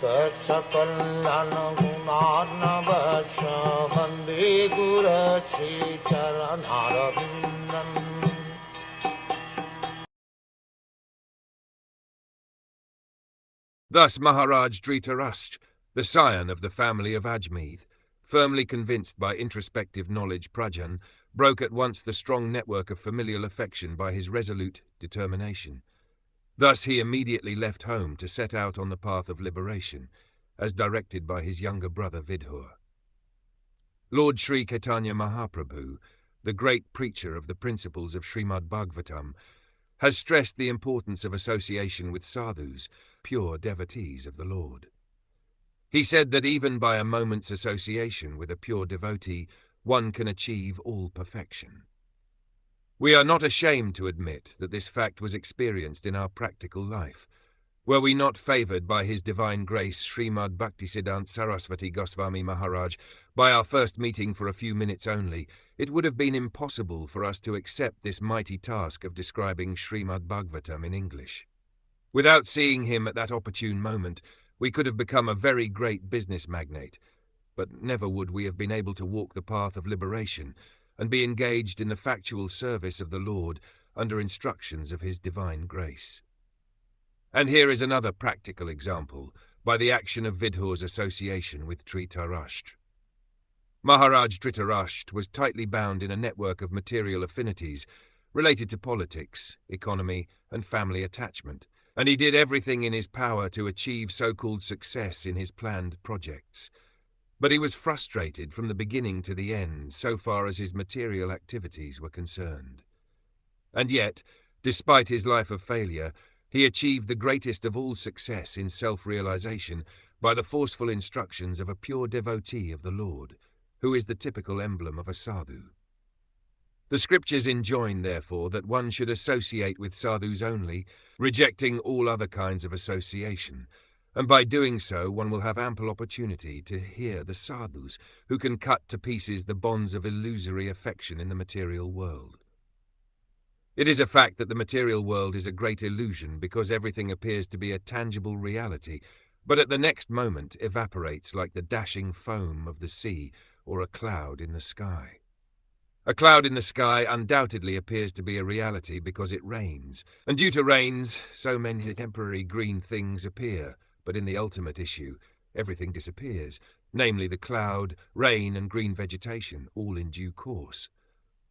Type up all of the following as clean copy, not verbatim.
Sakal Gunarnavasha Vande Guru Sri Charanarabindam. Thus Maharaj Dhṛitarāṣṭr, the scion of the family of Ajmeth, firmly convinced by introspective knowledge prajan, broke at once the strong network of familial affection by his resolute determination. Thus he immediately left home to set out on the path of liberation, as directed by his younger brother Vidhur. Lord Sri Caitanya Mahaprabhu, the great preacher of the principles of Srimad Bhagwatam, has stressed the importance of association with sadhus, pure devotees of the Lord. He said that even by a moment's association with a pure devotee, one can achieve all perfection. We are not ashamed to admit that this fact was experienced in our practical life. Were we not favoured by His Divine Grace Srimad Bhaktisiddhanta Saraswati Goswami Maharaj by our first meeting for a few minutes only, it would have been impossible for us to accept this mighty task of describing Srimad Bhagwatam in English. Without seeing him at that opportune moment, we could have become a very great business magnate, but never would we have been able to walk the path of liberation and be engaged in the factual service of the Lord under instructions of His Divine Grace. And here is another practical example, by the action of Vidhur's association with Dhṛitarāṣṭr. Maharaj Dhṛitarāṣṭr was tightly bound in a network of material affinities related to politics, economy, and family attachment, and he did everything in his power to achieve so-called success in his planned projects. But he was frustrated from the beginning to the end so far as his material activities were concerned. And yet, despite his life of failure, he achieved the greatest of all success in self-realization by the forceful instructions of a pure devotee of the Lord, who is the typical emblem of a sadhu. The scriptures enjoin, therefore, that one should associate with sadhus only, rejecting all other kinds of association, and by doing so one will have ample opportunity to hear the sadhus who can cut to pieces the bonds of illusory affection in the material world. It is a fact that the material world is a great illusion because everything appears to be a tangible reality, but at the next moment evaporates like the dashing foam of the sea or a cloud in the sky. A cloud in the sky undoubtedly appears to be a reality because it rains, and due to rains, so many temporary green things appear, but in the ultimate issue, everything disappears, namely the cloud, rain, and green vegetation, all in due course.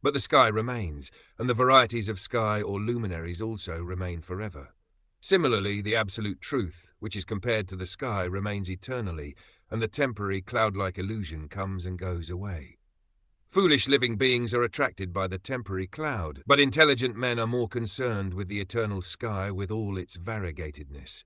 But the sky remains, and the varieties of sky or luminaries also remain forever. Similarly, the absolute truth, which is compared to the sky, remains eternally, and the temporary cloud-like illusion comes and goes away. Foolish living beings are attracted by the temporary cloud, but intelligent men are more concerned with the eternal sky with all its variegatedness.